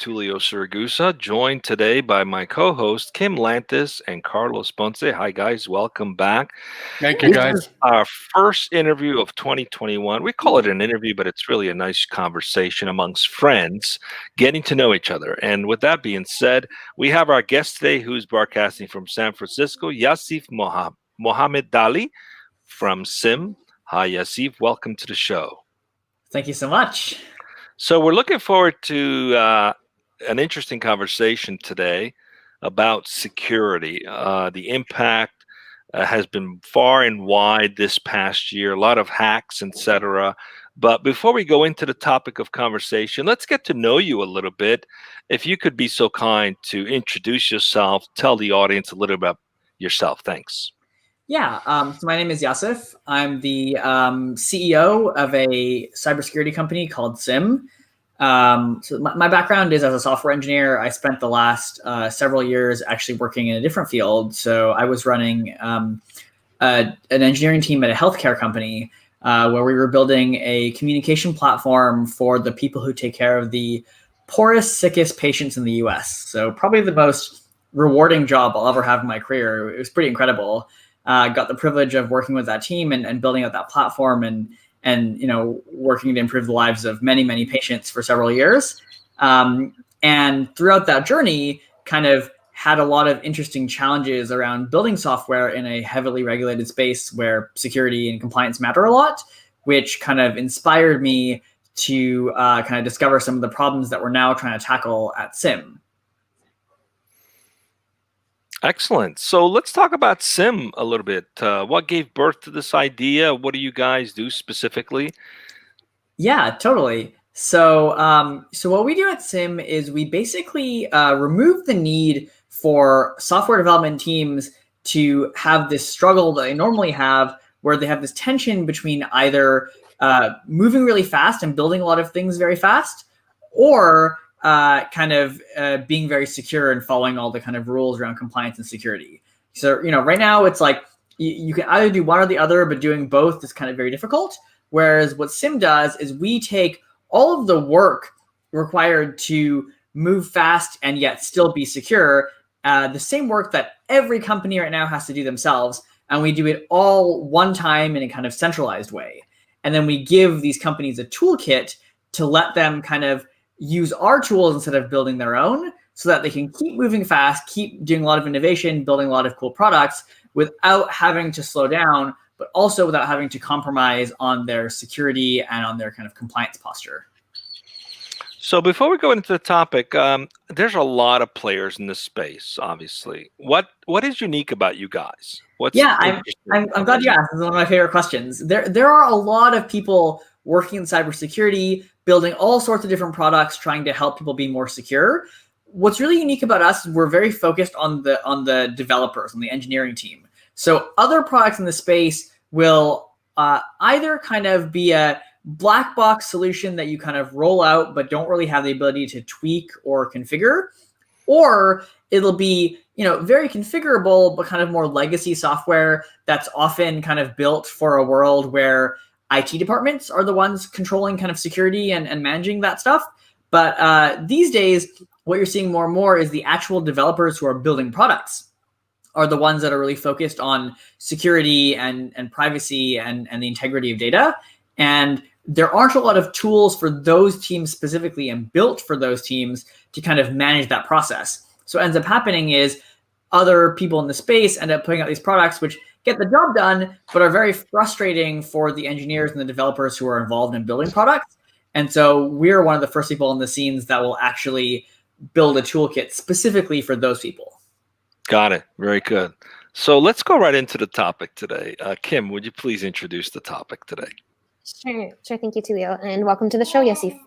Tulio Siragusa, joined today by my co-host Kim Lantis and Carlos Ponce. Hi, guys. Welcome back. Thank you, This guys. is our first interview of 2021. We call it an interview, but it's really a nice conversation amongst friends, getting to know each other. And with that being said, we have our guest today who's broadcasting from San Francisco, Yasyf Mohamedali from SIM. Hi, Yasyf. Welcome to the show. Thank you so much. So we're looking forward to an interesting conversation today about security. The impact has been far and wide this past year, a lot of hacks, etc. But before we go into the topic of conversation, let's get to know you a little bit. If you could be so kind to introduce yourself, tell the audience a little about yourself. Thanks. Yeah, so my name is Yasyf. I'm the CEO of a cybersecurity company called SIM. So my background is as a software engineer. I spent the last several years actually working in a different field. So I was running an engineering team at a healthcare company where we were building a communication platform for the people who take care of the poorest, sickest patients in the US. So probably the most rewarding job I'll ever have in my career. It was pretty incredible. Got the privilege of working with that team and building out that platform and working to improve the lives of many, many patients for several years. And throughout that journey, kind of had a lot of interesting challenges around building software in a heavily regulated space where security and compliance matter a lot, which kind of inspired me to kind of discover some of the problems that we're now trying to tackle at SIM. Excellent. So let's talk about SIM a little bit. What gave birth to this idea? What do you guys do specifically? Yeah, totally. So, so what we do at SIM is we basically remove the need for software development teams to have this struggle that they normally have, where they have this tension between either moving really fast and building a lot of things very fast, or kind of being very secure and following all the kind of rules around compliance and security. So, right now it's like you can either do one or the other, but doing both is kind of very difficult. Whereas what SIM does is we take all of the work required to move fast and yet still be secure, the same work that every company right now has to do themselves, and we do it all one time in a kind of centralized way. And then we give these companies a toolkit to let them kind of use our tools instead of building their own, so that they can keep moving fast, keep doing a lot of innovation, building a lot of cool products without having to slow down, but also without having to compromise on their security and on their kind of compliance posture. So before we go into the topic, there's a lot of players in this space, obviously. What is unique about you guys? I'm glad you asked. This is one of my favorite questions. There are a lot of people working in cybersecurity, building all sorts of different products, trying to help people be more secure. What's really unique about us is we're very focused on the developers, on the engineering team. So other products in the space will either kind of be a black box solution that you kind of roll out but don't really have the ability to tweak or configure, or it'll be very configurable but kind of more legacy software that's often kind of built for a world where IT departments are the ones controlling kind of security and managing that stuff. But these days, what you're seeing more and more is the actual developers who are building products are the ones that are really focused on security and privacy and the integrity of data. And there aren't a lot of tools for those teams specifically and built for those teams to kind of manage that process. So what ends up happening is other people in the space end up putting out these products which get the job done, but are very frustrating for the engineers and the developers who are involved in building products. And so we're one of the first people in the scenes that will actually build a toolkit specifically for those people. Got it. Very good. So let's go right into the topic today. Kim, would you please introduce the topic today? Sure. Thank you, Tulio, and welcome to the show, Yasyf.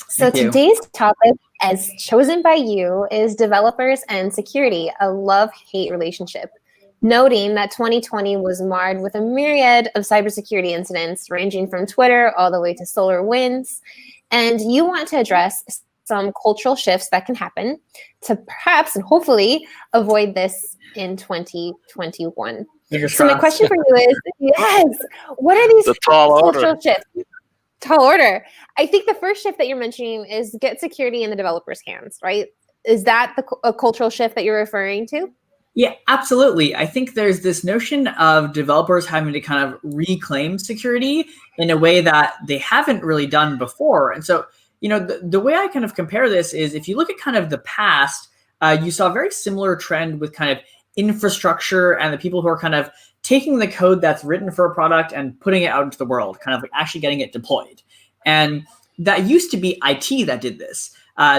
So today's topic, as chosen by you, is developers and security, a love-hate relationship. Noting that 2020 was marred with a myriad of cybersecurity incidents, ranging from Twitter all the way to SolarWinds, and you want to address some cultural shifts that can happen to perhaps and hopefully avoid this in 2021. So my question for you is, yes, what are these cultural shifts? Tall order. I think the first shift that you're mentioning is get security in the developer's hands, right? Is that a cultural shift that you're referring to? Yeah, absolutely. I think there's this notion of developers having to kind of reclaim security in a way that they haven't really done before. And so, the way I kind of compare this is if you look at kind of the past, you saw a very similar trend with kind of infrastructure and the people who are kind of taking the code that's written for a product and putting it out into the world, kind of like actually getting it deployed. And that used to be IT that did this.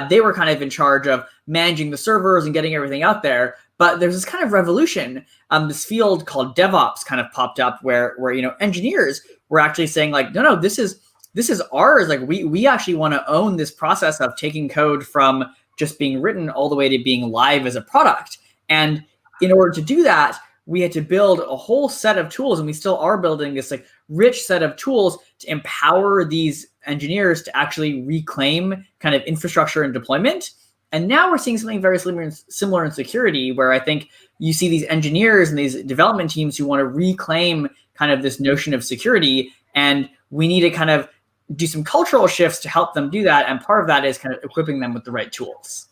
They were kind of in charge of managing the servers and getting everything out there. But there's this kind of revolution, this field called DevOps kind of popped up where engineers were actually saying like, no, this is ours. Like we actually want to own this process of taking code from just being written all the way to being live as a product. And in order to do that, we had to build a whole set of tools, and we still are building this like rich set of tools to empower these engineers to actually reclaim kind of infrastructure and deployment. And now we're seeing something very similar in security, where I think you see these engineers and these development teams who want to reclaim kind of this notion of security. And we need to kind of do some cultural shifts to help them do that. And part of that is kind of equipping them with the right tools.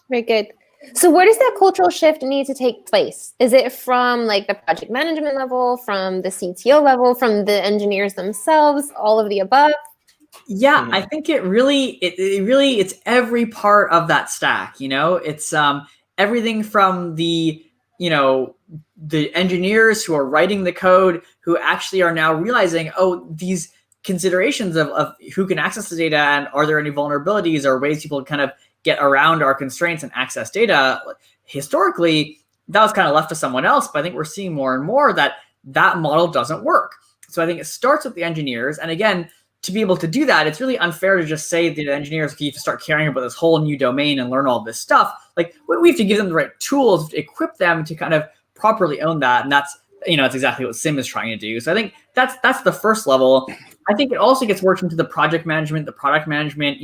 Very good. So where does that cultural shift need to take place? Is it from like the project management level, from the CTO level, from the engineers themselves, all of the above? Yeah, I think it's every part of that stack. It's everything from the engineers who are writing the code, who actually are now realizing, these considerations of who can access the data and are there any vulnerabilities or ways people kind of get around our constraints and access data. Historically, that was kind of left to someone else, but I think we're seeing more and more that model doesn't work. So I think it starts with the engineers. And again, to be able to do that, it's really unfair to just say that the engineers need to start caring about this whole new domain and learn all this stuff. Like we have to give them the right tools to equip them to kind of properly own that. And that's exactly what SIM is trying to do. So I think that's the first level. I think it also gets worked into the project management, the product management.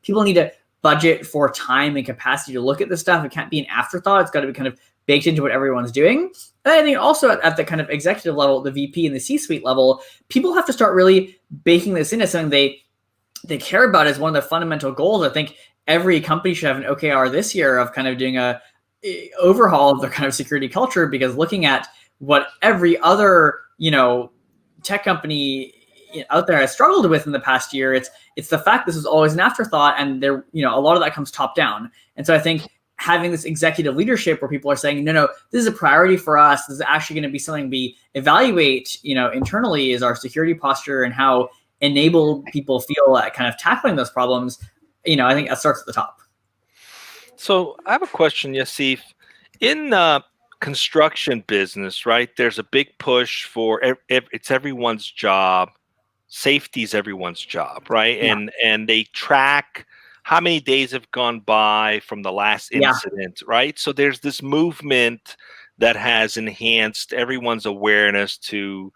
People need to budget for time and capacity to look at this stuff. It can't be an afterthought. It's got to be kind of baked into what everyone's doing. And I think also at the kind of executive level, the VP and the C-suite level, people have to start really baking this into something they care about as one of their fundamental goals. I think every company should have an OKR this year of kind of doing a overhaul of their kind of security culture, because looking at what every other, tech company out there has struggled with in the past year, it's the fact this is always an afterthought, and there, a lot of that comes top down. And so I think having this executive leadership where people are saying, no, this is a priority for us. This is actually going to be something we evaluate, internally, is our security posture and how enabled people feel at kind of tackling those problems. I think that starts at the top. So I have a question, Yasyf. In construction business, right, there's a big push for it's everyone's job. Safety is everyone's job, right? Yeah. And they track how many days have gone by from the last incident, right? So there's this movement that has enhanced everyone's awareness to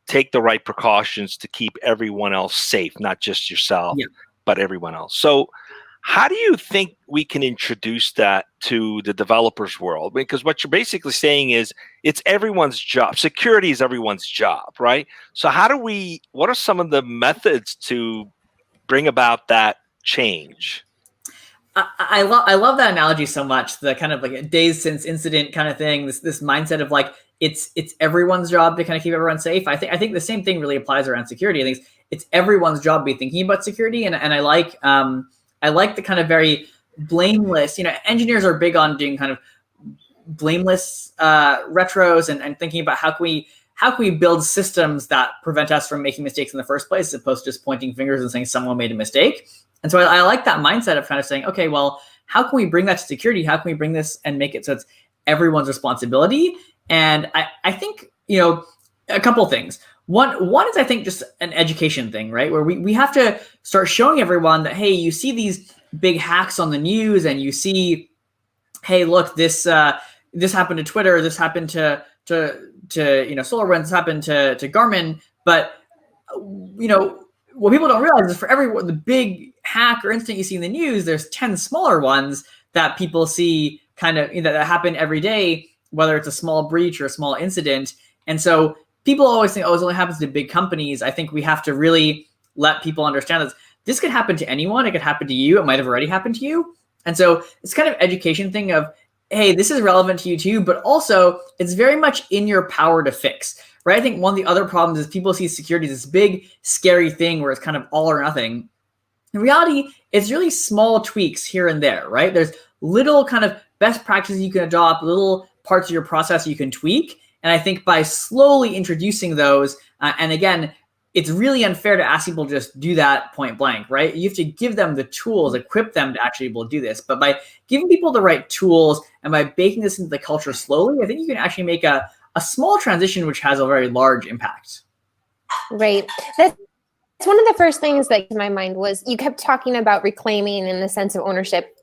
take the right precautions to keep everyone else safe, not just yourself, but everyone else. So how do you think we can introduce that to the developers world? Because what you're basically saying is it's everyone's job. Security is everyone's job, right? So what are some of the methods to bring about that change? I love that analogy so much. The kind of like days since incident kind of thing, this mindset of like, it's everyone's job to kind of keep everyone safe. I think the same thing really applies around security. I think it's everyone's job to be thinking about security. And I like the kind of very blameless, engineers are big on doing kind of blameless retros and thinking about how can we build systems that prevent us from making mistakes in the first place, as opposed to just pointing fingers and saying someone made a mistake. And so I like that mindset of kind of saying, okay, well, how can we bring that to security? How can we bring this and make it so it's everyone's responsibility? And I think, a couple of things. One is, I think, just an education thing, right? Where we have to start showing everyone that, hey, you see these big hacks on the news, and you see, hey, look, this happened to Twitter, this happened to SolarWinds, this happened to Garmin, but what people don't realize is for the big hack or incident you see in the news, there's 10 smaller ones that people see kind of that happen every day, whether it's a small breach or a small incident. And so people always think, oh, it only happens to big companies. I think we have to really let people understand that this could happen to anyone. It could happen to you. It might have already happened to you. And so it's kind of education thing of, hey, this is relevant to you too, but also it's very much in your power to fix, right? I think one of the other problems is people see security as this big, scary thing where it's kind of all or nothing. In reality, it's really small tweaks here and there, right? There's little kind of best practices you can adopt, little parts of your process you can tweak. And I think by slowly introducing those, and again, it's really unfair to ask people to just do that point blank, right? You have to give them the tools, equip them to actually be able to do this. But by giving people the right tools and by baking this into the culture slowly, I think you can actually make a small transition which has a very large impact. Right. That's one of the first things that came to my mind was you kept talking about reclaiming in the sense of ownership.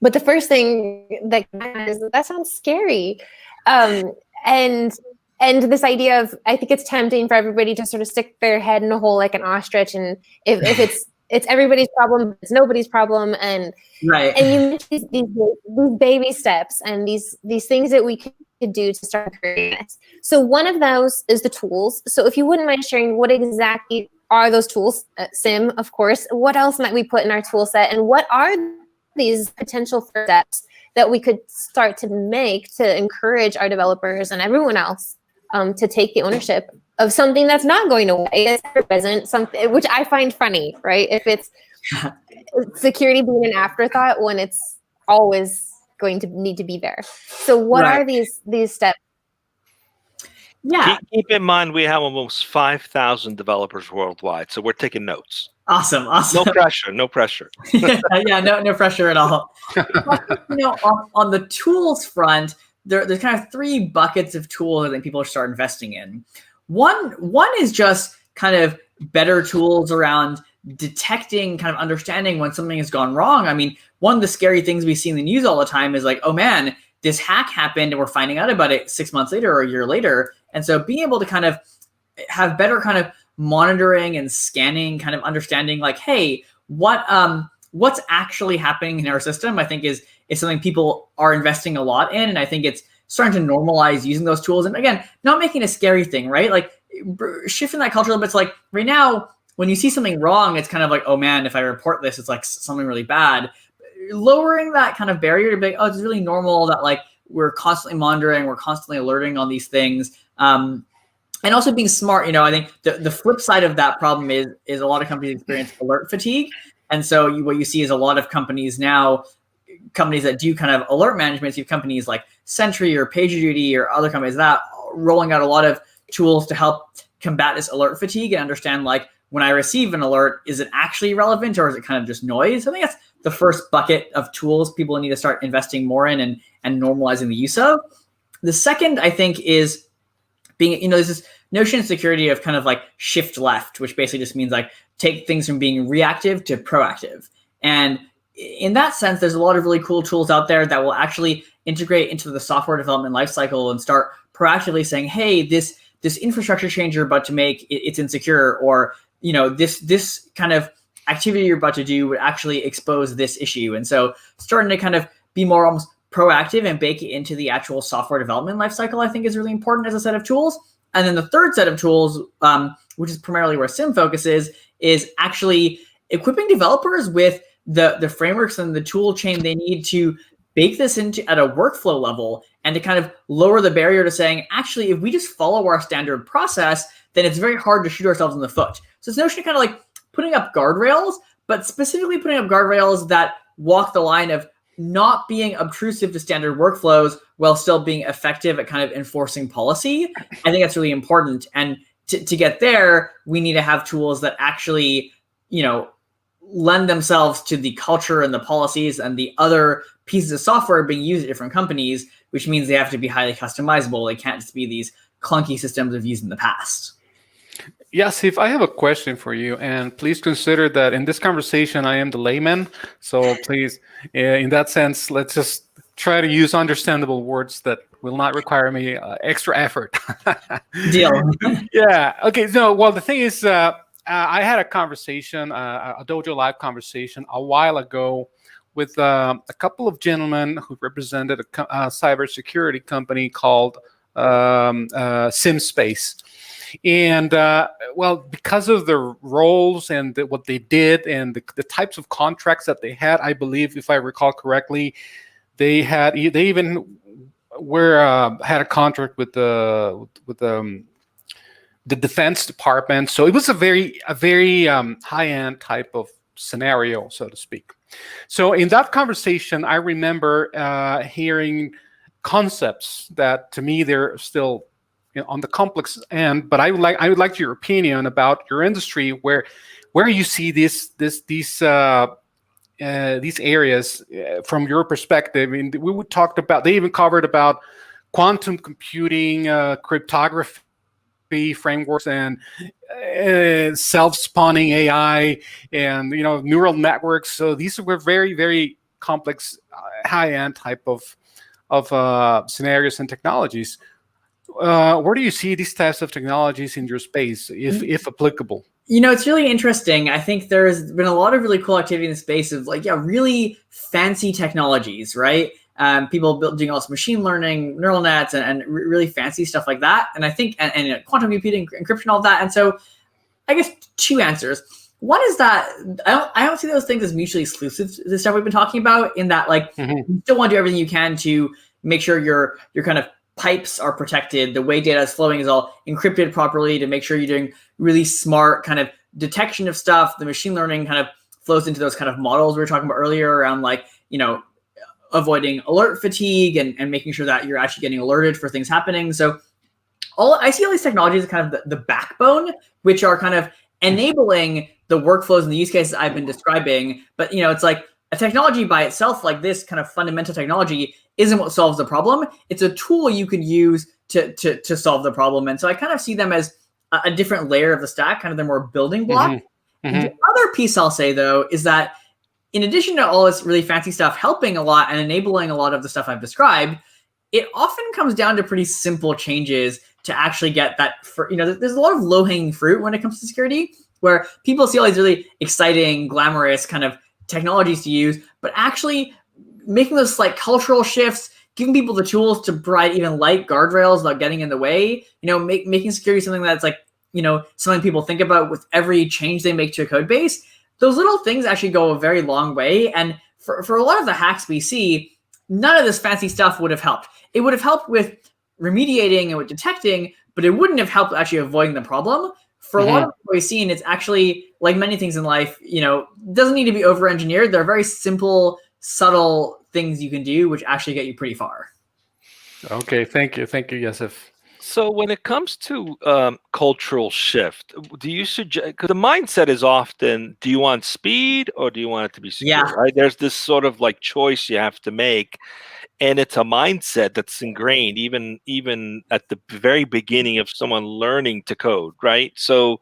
But the first thing that is, that sounds scary. And this idea of, I think it's tempting for everybody to sort of stick their head in a hole like an ostrich, and if it's everybody's problem, it's nobody's problem, and right. And you mentioned these baby steps and these things that we could do to start creating this. So one of those is the tools. So if you wouldn't mind sharing, what exactly are those tools? SIM, of course. What else might we put in our tool set, and what are these potential first steps that we could start to make to encourage our developers and everyone else to take the ownership of something that's not going away, it's present, something which I find funny, right? If it's security being an afterthought when it's always going to need to be there. So what are these steps? Yeah. Keep in mind we have almost 5,000 developers worldwide, so we're taking notes. Awesome. No pressure. No pressure. Yeah, no pressure at all. On the tools front, there's kind of three buckets of tools I think people should start investing in. One is just kind of better tools around detecting, kind of understanding when something has gone wrong. I mean, one of the scary things we see in the news all the time is like, oh man, this hack happened and we're finding out about it 6 months later or a year later. And so being able to kind of have better kind of monitoring and scanning, kind of understanding like, hey, what's actually happening in our system, I think is something people are investing a lot in. And I think it's starting to normalize using those tools. And again, not making a scary thing, right? Like shifting that culture a little bit. It's like right now, when you see something wrong, it's kind of like, oh man, if I report this, it's like something really bad. Lowering that kind of barrier to be like, oh, it's really normal that like we're constantly monitoring, we're constantly alerting on these things. And also being smart, I think the flip side of that problem is a lot of companies experience alert fatigue. And so what you see is a lot of companies now, companies that do kind of alert management, you have companies like Sentry or PagerDuty or other companies that rolling out a lot of tools to help combat this alert fatigue and understand like when I receive an alert, is it actually relevant or is it kind of just noise? I think that's the first bucket of tools people need to start investing more in and normalizing the use of. The second, I think, is being, there's this notion of security of kind of like shift left, which basically just means like take things from being reactive to proactive. And in that sense, there's a lot of really cool tools out there that will actually integrate into the software development lifecycle and start proactively saying, hey, this infrastructure change you're about to make, it's insecure, or this kind of activity you're about to do would actually expose this issue. And so starting to kind of be more almost proactive and bake it into the actual software development lifecycle, I think is really important as a set of tools. And then the third set of tools, which is primarily where SIM focuses, is actually equipping developers with the frameworks and the tool chain they need to bake this into at a workflow level and to kind of lower the barrier to saying, actually, if we just follow our standard process, then it's very hard to shoot ourselves in the foot. So this notion of kind of like putting up guardrails, but specifically putting up guardrails that walk the line of not being obtrusive to standard workflows while still being effective at kind of enforcing policy. I think that's really important. And to get there, we need to have tools that actually, lend themselves to the culture and the policies and the other pieces of software being used at different companies, which means they have to be highly customizable. They can't just be these clunky systems we've used in the past. Yasyf, I have a question for you, and please consider that in this conversation, I am the layman. So please, in that sense, let's just try to use understandable words that will not require me extra effort. Deal. Yeah. Okay. No. Well, the thing is, I had a conversation, a DojoLIVE conversation a while ago with a couple of gentlemen who represented a cybersecurity company called SimSpace. And well, because of the roles and what they did and the types of contracts that they had, I believe, if I recall correctly, they even had a contract with the Defense Department. So it was a very high-end type of scenario, so to speak. So in that conversation, I remember hearing concepts that, to me, they're still on the complex end. But I would like your opinion about your industry, where you see these areas from your perspective. I mean, they even covered about quantum computing, cryptography frameworks, and self-spawning AI, and neural networks. So these were very, very complex, high-end type of scenarios and technologies. Where do you see these types of technologies in your space, if applicable? It's really interesting. I think there's been a lot of really cool activity in the space of really fancy technologies, right? People doing all this machine learning, neural nets, and really fancy stuff like that. And I think, and quantum computing, encryption, all that. And so I guess two answers. One is that I don't see those things as mutually exclusive to the stuff we've been talking about, in that you still want to do everything you can to make sure your kind of pipes are protected. The way data is flowing is all encrypted properly to make sure you're doing really smart kind of detection of stuff. The machine learning kind of flows into those kind of models we were talking about earlier around avoiding alert fatigue and making sure that you're actually getting alerted for things happening. So I see all these technologies as kind of the backbone, which are kind of enabling the workflows and the use cases I've been describing. But it's like a technology by itself, like this kind of fundamental technology, isn't what solves the problem. It's a tool you can use to solve the problem. And so I kind of see them as a different layer of the stack, kind of the more building block. The other piece I'll say, though, is that in addition to all this really fancy stuff helping a lot and enabling a lot of the stuff I've described, it often comes down to pretty simple changes to actually get that. There's a lot of low-hanging fruit when it comes to security, where people see all these really exciting, glamorous kind of technologies to use, but actually making those slight cultural shifts, giving people the tools to provide even light guardrails without getting in the way, making security something that's something people think about with every change they make to a code base. Those little things actually go a very long way. And for a lot of the hacks we see, none of this fancy stuff would have helped. It would have helped with remediating and with detecting, but it wouldn't have helped actually avoiding the problem. For a lot of what we've seen, it's actually, like many things in life, doesn't need to be over-engineered. There are very simple, subtle things you can do, which actually get you pretty far. Okay, thank you, Yasyf. So when it comes to cultural shift, do you suggest, because the mindset is often, do you want speed or do you want it to be secure? Yeah. Right? There's this sort of choice you have to make. And it's a mindset that's ingrained even at the very beginning of someone learning to code, right? So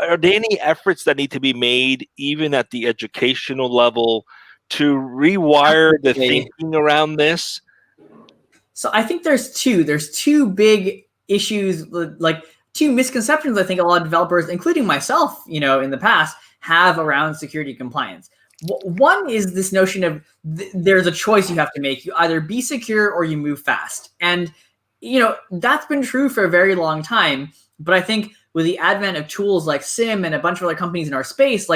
are there any efforts that need to be made even at the educational level to rewire the thinking around this? So I think there's two big issues, like two misconceptions I think a lot of developers, including myself, in the past, have around security compliance. One is this notion of there's a choice you have to make. You either be secure or you move fast. And, that's been true for a very long time. But I think with the advent of tools like SIM and a bunch of other companies in our space,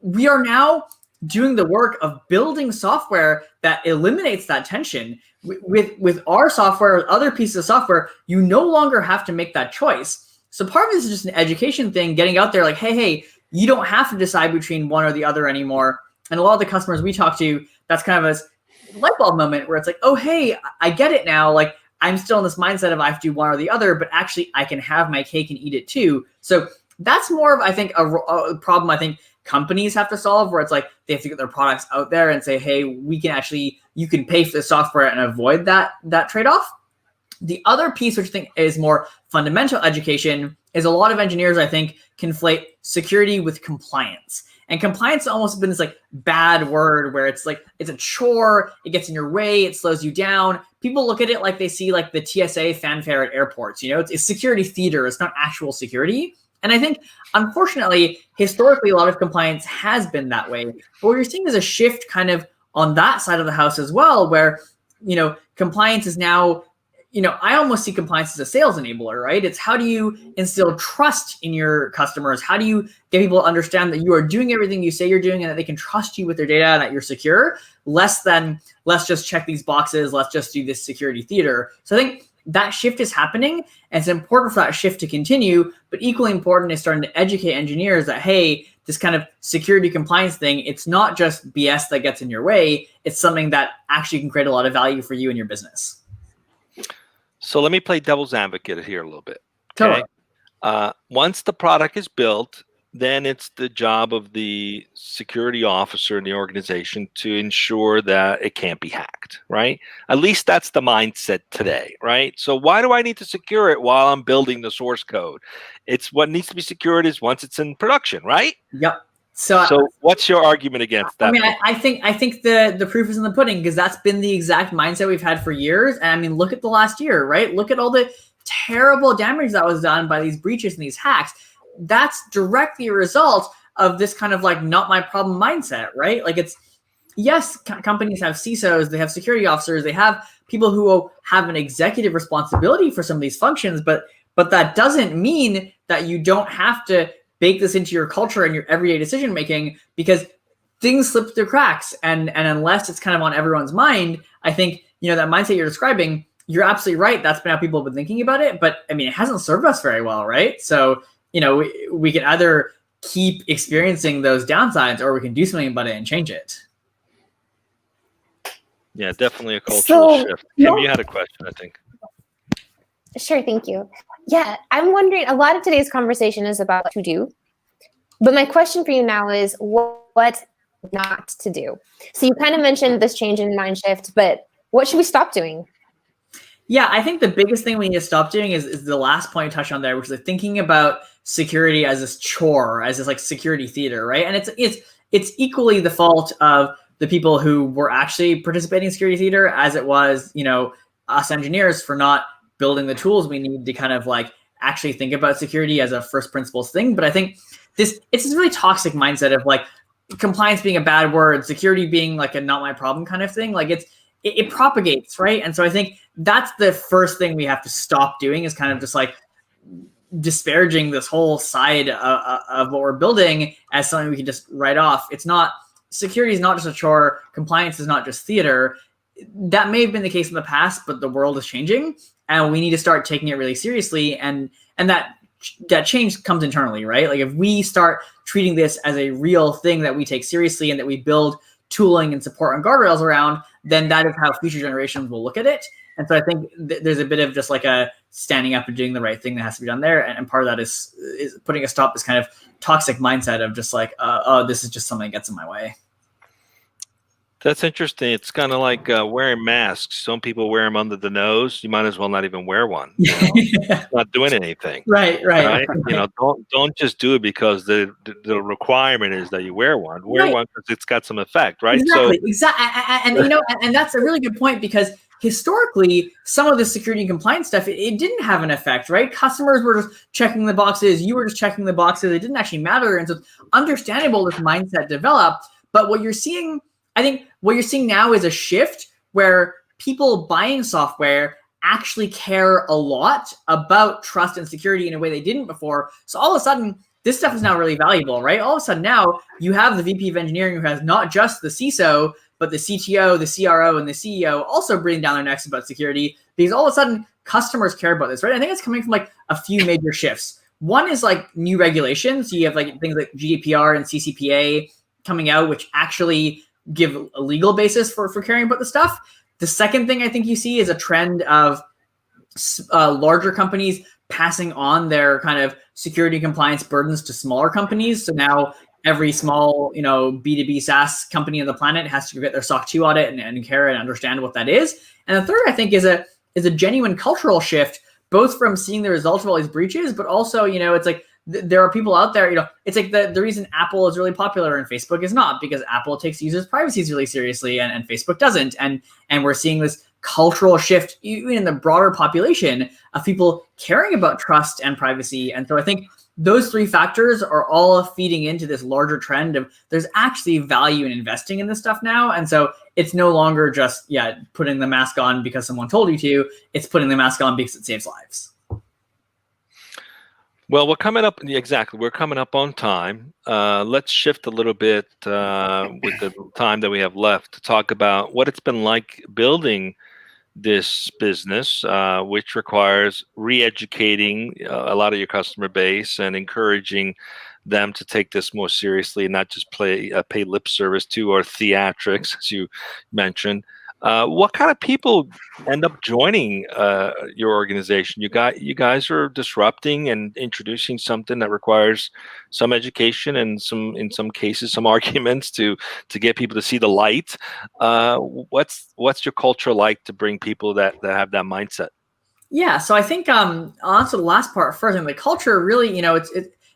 we are now doing the work of building software that eliminates that tension. With our software, or other pieces of software, you no longer have to make that choice. So part of this is just an education thing, getting out there hey, you don't have to decide between one or the other anymore. And a lot of the customers we talk to, that's kind of a light bulb moment where it's oh, hey, I get it now. I'm still in this mindset of I have to do one or the other, but actually I can have my cake and eat it too. So that's more of, I think, a problem I think companies have to solve, where it's they have to get their products out there and say, hey, you can pay for the software and avoid that trade-off. The other piece, which I think is more fundamental education, is a lot of engineers, I think, conflate security with compliance. And compliance has almost been this bad word where it's it's a chore, it gets in your way, it slows you down. People look at it like they see the TSA fanfare at airports. It's security theater, it's not actual security. And I think, unfortunately, historically, a lot of compliance has been that way. But what you're seeing is a shift kind of on that side of the house as well, where, compliance is now I almost see compliance as a sales enabler, right? It's how do you instill trust in your customers? How do you get people to understand that you are doing everything you say you're doing and that they can trust you with their data and that you're secure, less than let's just check these boxes, let's just do this security theater. So I think that shift is happening, and it's important for that shift to continue, but equally important is starting to educate engineers that, hey, this kind of security compliance thing, it's not just BS that gets in your way, it's something that actually can create a lot of value for you and your business. So let me play devil's advocate here a little bit. Okay. Once the product is built, then it's the job of the security officer in the organization to ensure that it can't be hacked, right? At least that's the mindset today, right? So why do I need to secure it while I'm building the source code? It's what needs to be secured is once it's in production, right? Yep. So what's your argument against that? I mean, I think the proof is in the pudding, because that's been the exact mindset we've had for years. And I mean, look at the last year, right? Look at all the terrible damage that was done by these breaches and these hacks. That's directly a result of this kind of like not my problem mindset, right? Like it's, yes, companies have CISOs, they have security officers, they have people who have an executive responsibility for some of these functions, but that doesn't mean that you don't have to bake this into your culture and your everyday decision making, because things slip through cracks, and unless it's kind of on everyone's mind, I think that mindset you're describing, you're absolutely right. That's been how people have been thinking about it, but I mean, it hasn't served us very well, right? So we can either keep experiencing those downsides, or we can do something about it and change it. Yeah, definitely a cultural shift. Kim, you had a question, I think. Sure, thank you. Yeah, I'm wondering, a lot of today's conversation is about what to do. But my question for you now is what not to do. So you kind of mentioned this change in mind shift, but what should we stop doing? Yeah, I think the biggest thing we need to stop doing is the last point you touched on there, which is thinking about security as this chore, as this like security theater, right? And it's equally the fault of the people who were actually participating in security theater as it was, us engineers for not building the tools we need to kind of like actually think about security as a first principles thing. But I think it's this really toxic mindset of like compliance being a bad word, security being like a not my problem kind of thing. Like it propagates, right? And so I think that's the first thing we have to stop doing, is kind of just like disparaging this whole side of what we're building as something we can just write off. It's not, security is not just a chore. Compliance is not just theater. That may have been the case in the past, but the world is changing, and we need to start taking it really seriously. And that change comes internally, right? Like if we start treating this as a real thing that we take seriously and that we build tooling and support and guardrails around, then that is how future generations will look at it. And so I think there's a bit of just like a standing up and doing the right thing that has to be done there. And part of that is putting a stop to this kind of toxic mindset of just like, oh, this is just something that gets in my way. That's interesting. It's kind of like wearing masks. Some people wear them under the nose. You might as well not even wear one. It's not doing anything. Right. Don't just do it because the requirement is that you wear one. Wear one because it's got some effect, right? Exactly. And that's a really good point, because historically, some of the security and compliance stuff, it didn't have an effect, right? Customers were just checking the boxes. You were just checking the boxes. It didn't actually matter. And so it's understandable this mindset developed. But what you're seeing, I think what you're seeing now is a shift where people buying software actually care a lot about trust and security in a way they didn't before. So all of a sudden, this stuff is now really valuable, right? All of a sudden now you have the VP of engineering who has not just the CISO, but the CTO, the CRO, and the CEO also breathing down their necks about security, because all of a sudden customers care about this, right? I think it's coming from like a few major shifts. One is like new regulations. So you have like things like GDPR and CCPA coming out, which actually give a legal basis for caring about the stuff. The second thing I think you see is a trend of larger companies passing on their kind of security compliance burdens to smaller companies. So now every small, B2B SaaS company on the planet has to get their SOC 2 audit and care and understand what that is. And the third, I think, is a genuine cultural shift, both from seeing the results of all these breaches, but also, it's like there are people out there, it's like the reason Apple is really popular and Facebook is not, because Apple takes users' privacy really seriously and Facebook doesn't. And we're seeing this cultural shift even in the broader population of people caring about trust and privacy. And so I think those three factors are all feeding into this larger trend of there's actually value in investing in this stuff now. And so it's no longer just, putting the mask on because someone told you to. It's putting the mask on because it saves lives. Well, we're coming up, exactly. We're coming up on time. Let's shift a little bit with the time that we have left to talk about what it's been like building this business, which requires re-educating a lot of your customer base and encouraging them to take this more seriously and not just pay lip service to or theatrics, as you mentioned. What kind of people end up joining your organization? You guys are disrupting and introducing something that requires some education and in some cases, some arguments to get people to see the light. What's your culture like to bring people that have that mindset? Yeah, so I think I'll answer the last part first. And the culture really,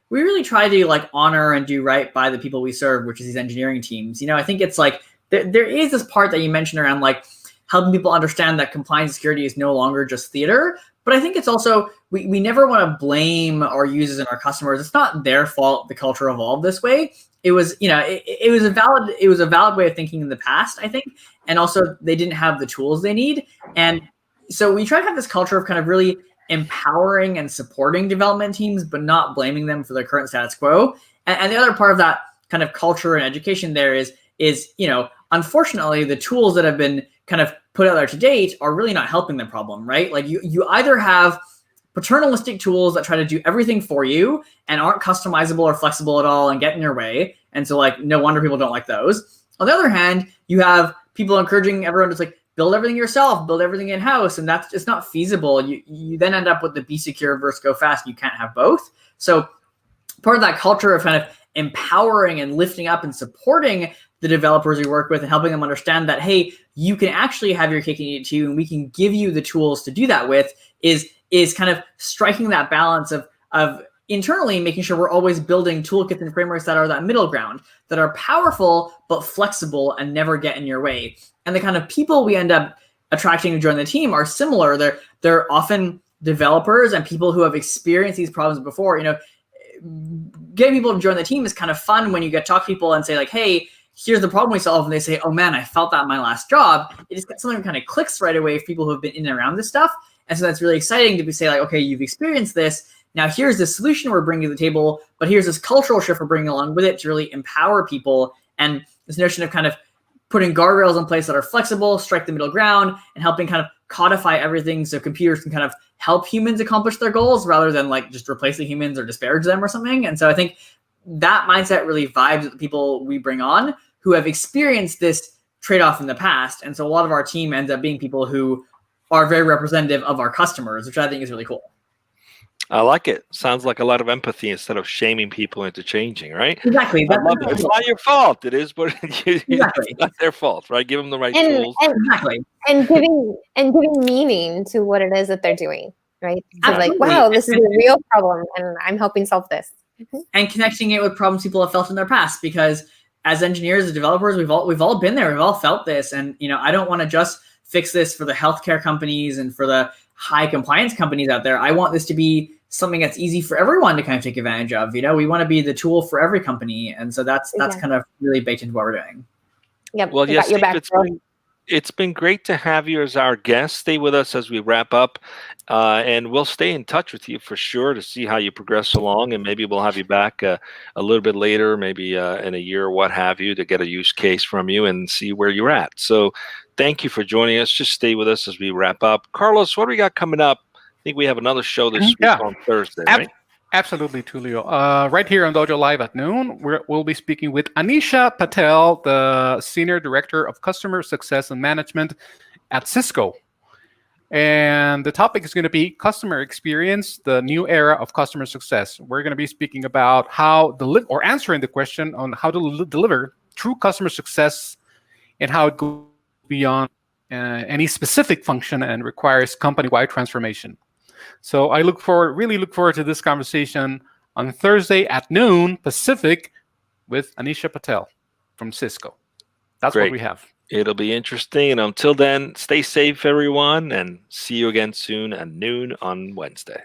we really try to like honor and do right by the people we serve, which is these engineering teams. I think it's like there is this part that you mentioned around like helping people understand that compliance and security is no longer just theater. But I think it's also, we never want to blame our users and our customers. It's not their fault the culture evolved this way. It was, it was a valid way of thinking in the past, I think. And also they didn't have the tools they need. And so we try to have this culture of kind of really empowering and supporting development teams, but not blaming them for their current status quo. And the other part of that kind of culture and education there is, unfortunately, the tools that have been kind of put out there to date are really not helping the problem, right? Like you either have paternalistic tools that try to do everything for you and aren't customizable or flexible at all and get in your way. And so like, no wonder people don't like those. On the other hand, you have people encouraging everyone to like build everything yourself, build everything in-house. And that's just not feasible. You then end up with the be secure versus go fast. You can't have both. So part of that culture of kind of empowering and lifting up and supporting the developers we work with and helping them understand that, hey, you can actually have your cake and eat it too, and we can give you the tools to do that with is kind of striking that balance of internally making sure we're always building toolkits and frameworks that are that middle ground, that are powerful but flexible and never get in your way. And the kind of people we end up attracting to join the team are similar. They're often developers and people who have experienced these problems before. Getting people to join the team is kind of fun when you get to talk to people and say like, hey, here's the problem we solve. And they say, oh man, I felt that in my last job. It just got something that kind of clicks right away for people who have been in and around this stuff. And so that's really exciting to be say like, okay, you've experienced this. Now here's the solution we're bringing to the table, but here's this cultural shift we're bringing along with it to really empower people. And this notion of kind of putting guardrails in place that are flexible, strike the middle ground, and helping kind of codify everything so computers can kind of help humans accomplish their goals rather than like just replacing humans or disparage them or something. And so I think that mindset really vibes with the people we bring on who have experienced this trade-off in the past. And so a lot of our team ends up being people who are very representative of our customers, which I think is really cool. I like it. Sounds like a lot of empathy instead of shaming people into changing, right? Exactly. I love it. It's not your fault. It is, but Exactly. It's not their fault, right? Give them the right tools. Exactly. And giving meaning to what it is that they're doing, right? So like, Absolutely. wow, this is a real problem, and I'm helping solve this. And connecting it with problems people have felt in their past, because as engineers and developers, we've all been there. We've all felt this. And, I don't want to just fix this for the healthcare companies and for the high compliance companies out there. I want this to be something that's easy for everyone to kind of take advantage of. We want to be the tool for every company. And so that's kind of really baked into what we're doing. Yep. Well, yes, it's been great to have you as our guest. Stay with us as we wrap up, and we'll stay in touch with you for sure to see how you progress along, and maybe we'll have you back a little bit later, maybe in a year or what have you, to get a use case from you and see where you're at. So thank you for joining us. Just stay with us as we wrap up. Carlos, what do we got coming up? I think we have another show this week on Thursday, right? Absolutely, Tulio. Right here on DojoLIVE at noon, we'll be speaking with Anisha Patel, the Senior Director of Customer Success and Management at Cisco. And the topic is going to be customer experience, the new era of customer success. We're going to be speaking about or answering the question on how to deliver true customer success and how it goes beyond any specific function and requires company-wide transformation. So I really look forward to this conversation on Thursday at noon Pacific with Anisha Patel from Cisco. That's Great. What we have. It'll be interesting. And until then, stay safe, everyone, and see you again soon at noon on Thursday.